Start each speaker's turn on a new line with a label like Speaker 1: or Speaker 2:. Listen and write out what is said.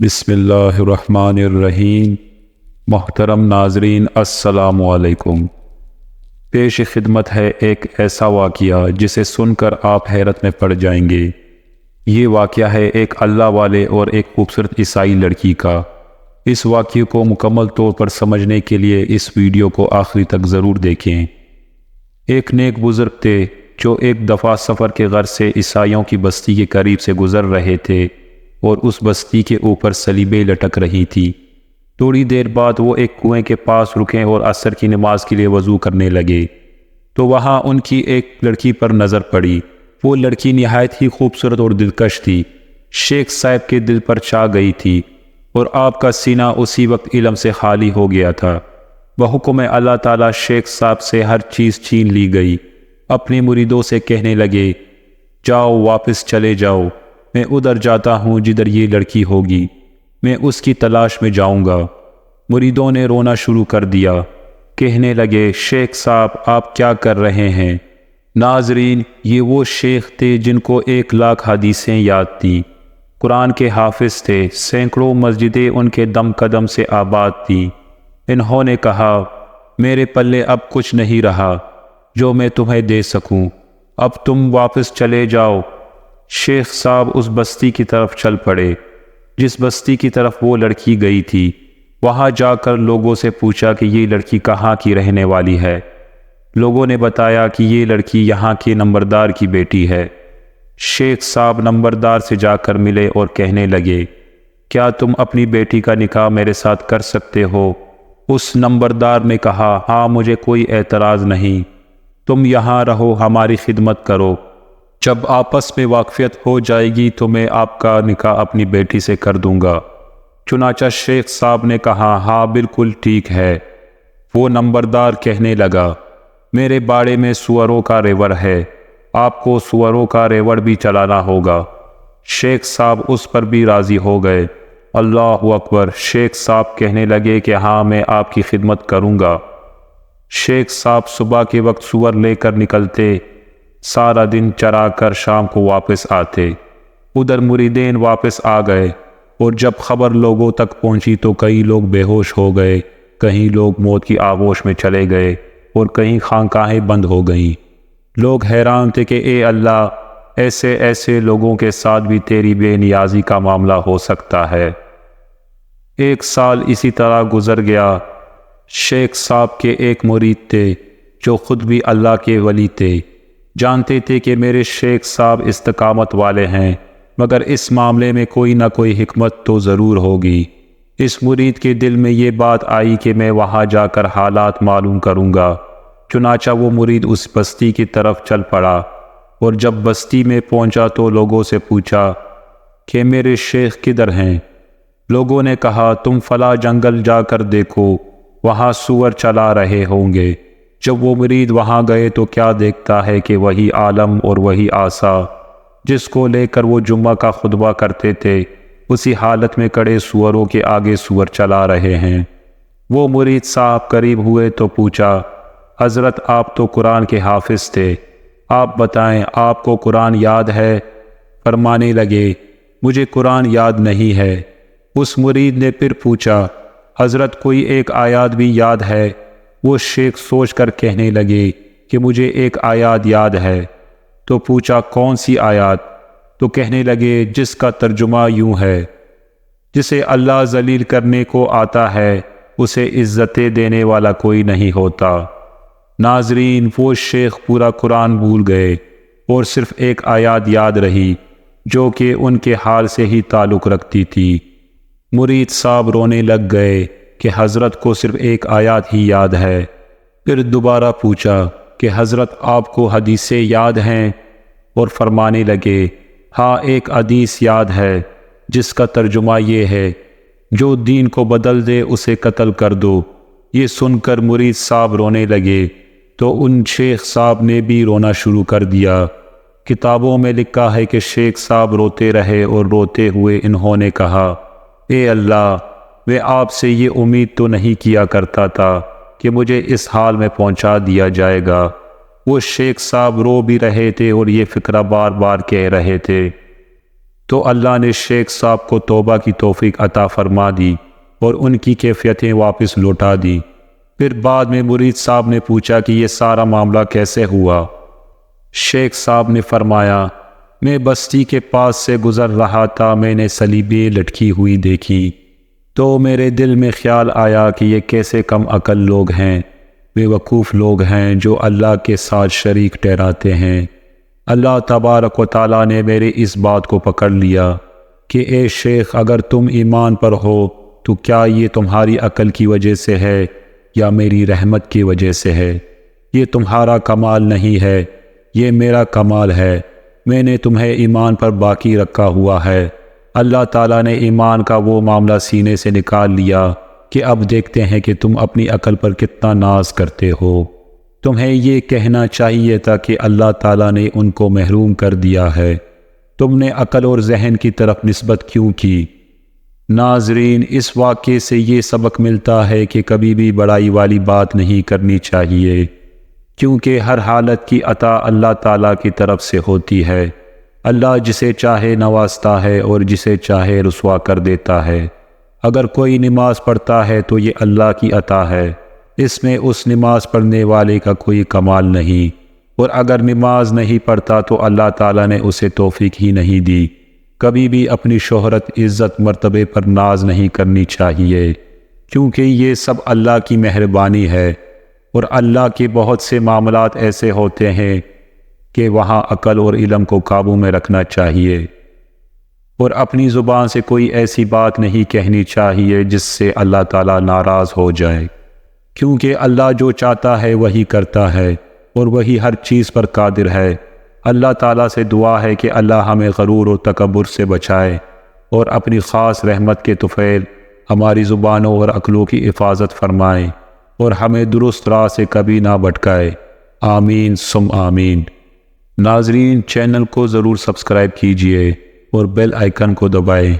Speaker 1: بسم اللہ الرحمن الرحیم۔ محترم ناظرین السلام علیکم۔ پیش خدمت ہے ایک ایسا واقعہ جسے سن کر آپ حیرت میں پڑ جائیں گے۔ یہ واقعہ ہے ایک اللہ والے اور ایک خوبصورت عیسائی لڑکی کا۔ اس واقعے کو مکمل طور پر سمجھنے کے لیے اس ویڈیو کو آخری تک ضرور دیکھیں۔ ایک نیک بزرگ تھے جو ایک دفعہ سفر کے غرض سے عیسائیوں کی بستی کے قریب سے گزر رہے تھے اور اس بستی کے اوپر صلیبیں لٹک رہی تھی۔ تھوڑی دیر بعد وہ ایک کنویں کے پاس رکے اور عصر کی نماز کے لیے وضو کرنے لگے تو وہاں ان کی ایک لڑکی پر نظر پڑی۔ وہ لڑکی نہایت ہی خوبصورت اور دلکش تھی، شیخ صاحب کے دل پر چھا گئی تھی اور آپ کا سینہ اسی وقت علم سے خالی ہو گیا تھا۔ بحکم اللہ تعالیٰ شیخ صاحب سے ہر چیز چھین لی گئی۔ اپنے مریدوں سے کہنے لگے، جاؤ واپس چلے جاؤ، میں ادھر جاتا ہوں جدھر یہ لڑکی ہوگی، میں اس کی تلاش میں جاؤں گا۔ مریدوں نے رونا شروع کر دیا، کہنے لگے، شیخ صاحب آپ کیا کر رہے ہیں؟ ناظرین، یہ وہ شیخ تھے جن کو 1,00,000 حدیثیں یاد تھیں، قرآن کے حافظ تھے، سینکڑوں مسجدیں ان کے دم قدم سے آباد تھیں۔ انہوں نے کہا، میرے پلے اب کچھ نہیں رہا جو میں تمہیں دے سکوں، اب تم واپس چلے جاؤ۔ شیخ صاحب اس بستی کی طرف چل پڑے جس بستی کی طرف وہ لڑکی گئی تھی۔ وہاں جا کر لوگوں سے پوچھا کہ یہ لڑکی کہاں کی رہنے والی ہے۔ لوگوں نے بتایا کہ یہ لڑکی یہاں کے نمبردار کی بیٹی ہے۔ شیخ صاحب نمبردار سے جا کر ملے اور کہنے لگے، کیا تم اپنی بیٹی کا نکاح میرے ساتھ کر سکتے ہو؟ اس نمبردار نے کہا، ہاں مجھے کوئی اعتراض نہیں، تم یہاں رہو، ہماری خدمت کرو، جب آپس میں واقفیت ہو جائے گی تو میں آپ کا نکاح اپنی بیٹی سے کر دوں گا۔ چنانچہ شیخ صاحب نے کہا، ہاں بالکل ٹھیک ہے۔ وہ نمبردار کہنے لگا، میرے باڑے میں سوروں کا ریوڑ ہے، آپ کو سوروں کا ریوڑ بھی چلانا ہوگا۔ شیخ صاحب اس پر بھی راضی ہو گئے۔ اللہ اکبر! شیخ صاحب کہنے لگے کہ ہاں میں آپ کی خدمت کروں گا۔ شیخ صاحب صبح کے وقت سور لے کر نکلتے، سارا دن چرا کر شام کو واپس آتے۔ ادھر مریدین واپس آ گئے اور جب خبر لوگوں تک پہنچی تو کئی لوگ بے ہوش ہو گئے، کہیں لوگ موت کی آغوش میں چلے گئے اور کہیں خانقاہیں بند ہو گئیں۔ لوگ حیران تھے کہ اے اللہ، ایسے ایسے لوگوں کے ساتھ بھی تیری بے نیازی کا معاملہ ہو سکتا ہے۔ 1 سال اسی طرح گزر گیا۔ شیخ صاحب کے ایک مرید تھے جو خود بھی اللہ کے ولی تھے۔ جانتے تھے کہ میرے شیخ صاحب استقامت والے ہیں، مگر اس معاملے میں کوئی نہ کوئی حکمت تو ضرور ہوگی۔ اس مرید کے دل میں یہ بات آئی کہ میں وہاں جا کر حالات معلوم کروں گا۔ چنانچہ وہ مرید اس بستی کی طرف چل پڑا اور جب بستی میں پہنچا تو لوگوں سے پوچھا کہ میرے شیخ کدھر ہیں؟ لوگوں نے کہا، تم فلاں جنگل جا کر دیکھو، وہاں سور چلا رہے ہوں گے۔ جب وہ مرید وہاں گئے تو کیا دیکھتا ہے کہ وہی عالم اور وہی عصا جس کو لے کر وہ جمعہ کا خطبہ کرتے تھے، اسی حالت میں کڑے سوروں کے آگے سور چلا رہے ہیں۔ وہ مرید صاحب قریب ہوئے تو پوچھا، حضرت آپ تو قرآن کے حافظ تھے، آپ بتائیں آپ کو قرآن یاد ہے؟ فرمانے لگے، مجھے قرآن یاد نہیں ہے۔ اس مرید نے پھر پوچھا، حضرت کوئی ایک آیات بھی یاد ہے؟ وہ شیخ سوچ کر کہنے لگے کہ مجھے ایک آیات یاد ہے۔ تو پوچھا، کون سی آیات؟ تو کہنے لگے، جس کا ترجمہ یوں ہے، جسے اللہ ذلیل کرنے کو آتا ہے اسے عزتیں دینے والا کوئی نہیں ہوتا۔ ناظرین، وہ شیخ پورا قرآن بھول گئے اور صرف ایک آیات یاد رہی جو کہ ان کے حال سے ہی تعلق رکھتی تھی۔ مرید صاحب رونے لگ گئے کہ حضرت کو صرف ایک آیات ہی یاد ہے۔ پھر دوبارہ پوچھا کہ حضرت آپ کو حدیثیں یاد ہیں؟ اور فرمانے لگے، ہاں ایک حدیث یاد ہے جس کا ترجمہ یہ ہے، جو دین کو بدل دے اسے قتل کر دو۔ یہ سن کر مرید صاحب رونے لگے تو ان شیخ صاحب نے بھی رونا شروع کر دیا۔ کتابوں میں لکھا ہے کہ شیخ صاحب روتے رہے اور روتے ہوئے انہوں نے کہا، اے اللہ، میں آپ سے یہ امید تو نہیں کیا کرتا تھا کہ مجھے اس حال میں پہنچا دیا جائے گا۔ وہ شیخ صاحب رو بھی رہے تھے اور یہ فکرہ بار بار کہہ رہے تھے۔ تو اللہ نے شیخ صاحب کو توبہ کی توفیق عطا فرما دی اور ان کی کیفیتیں واپس لوٹا دی۔ پھر بعد میں مرید صاحب نے پوچھا کہ یہ سارا معاملہ کیسے ہوا؟ شیخ صاحب نے فرمایا، میں بستی کے پاس سے گزر رہا تھا، میں نے صلیبیں لٹکی ہوئی دیکھی تو میرے دل میں خیال آیا کہ یہ کیسے کم عقل لوگ ہیں، بے وقوف لوگ ہیں جو اللہ کے ساتھ شریک ٹھہراتے ہیں۔ اللہ تبارک و تعالیٰ نے میرے اس بات کو پکڑ لیا کہ اے شیخ، اگر تم ایمان پر ہو تو کیا یہ تمہاری عقل کی وجہ سے ہے یا میری رحمت کی وجہ سے ہے؟ یہ تمہارا کمال نہیں ہے، یہ میرا کمال ہے، میں نے تمہیں ایمان پر باقی رکھا ہوا ہے۔ اللہ تعالیٰ نے ایمان کا وہ معاملہ سینے سے نکال لیا کہ اب دیکھتے ہیں کہ تم اپنی عقل پر کتنا ناز کرتے ہو۔ تمہیں یہ کہنا چاہیے تھا کہ اللہ تعالیٰ نے ان کو محروم کر دیا ہے، تم نے عقل اور ذہن کی طرف نسبت کیوں کی؟ ناظرین، اس واقعے سے یہ سبق ملتا ہے کہ کبھی بھی بڑائی والی بات نہیں کرنی چاہیے، کیونکہ ہر حالت کی عطا اللہ تعالیٰ کی طرف سے ہوتی ہے۔ اللہ جسے چاہے نوازتا ہے اور جسے چاہے رسوا کر دیتا ہے۔ اگر کوئی نماز پڑھتا ہے تو یہ اللہ کی عطا ہے، اس میں اس نماز پڑھنے والے کا کوئی کمال نہیں، اور اگر نماز نہیں پڑھتا تو اللہ تعالیٰ نے اسے توفیق ہی نہیں دی۔ کبھی بھی اپنی شہرت، عزت، مرتبے پر ناز نہیں کرنی چاہیے، کیونکہ یہ سب اللہ کی مہربانی ہے، اور اللہ کے بہت سے معاملات ایسے ہوتے ہیں کہ وہاں عقل اور علم کو قابو میں رکھنا چاہیے، اور اپنی زبان سے کوئی ایسی بات نہیں کہنی چاہیے جس سے اللہ تعالیٰ ناراض ہو جائے، کیونکہ اللہ جو چاہتا ہے وہی کرتا ہے، اور وہی ہر چیز پر قادر ہے۔ اللہ تعالیٰ سے دعا ہے کہ اللہ ہمیں غرور اور تکبر سے بچائے، اور اپنی خاص رحمت کے طفیل ہماری زبانوں اور عقلوں کی حفاظت فرمائے، اور ہمیں درست راہ سے کبھی نہ بھٹکائے۔ آمین ثم آمین۔ ناظرین، چینل کو ضرور سبسکرائب کیجئے اور بیل آئیکن کو دبائیں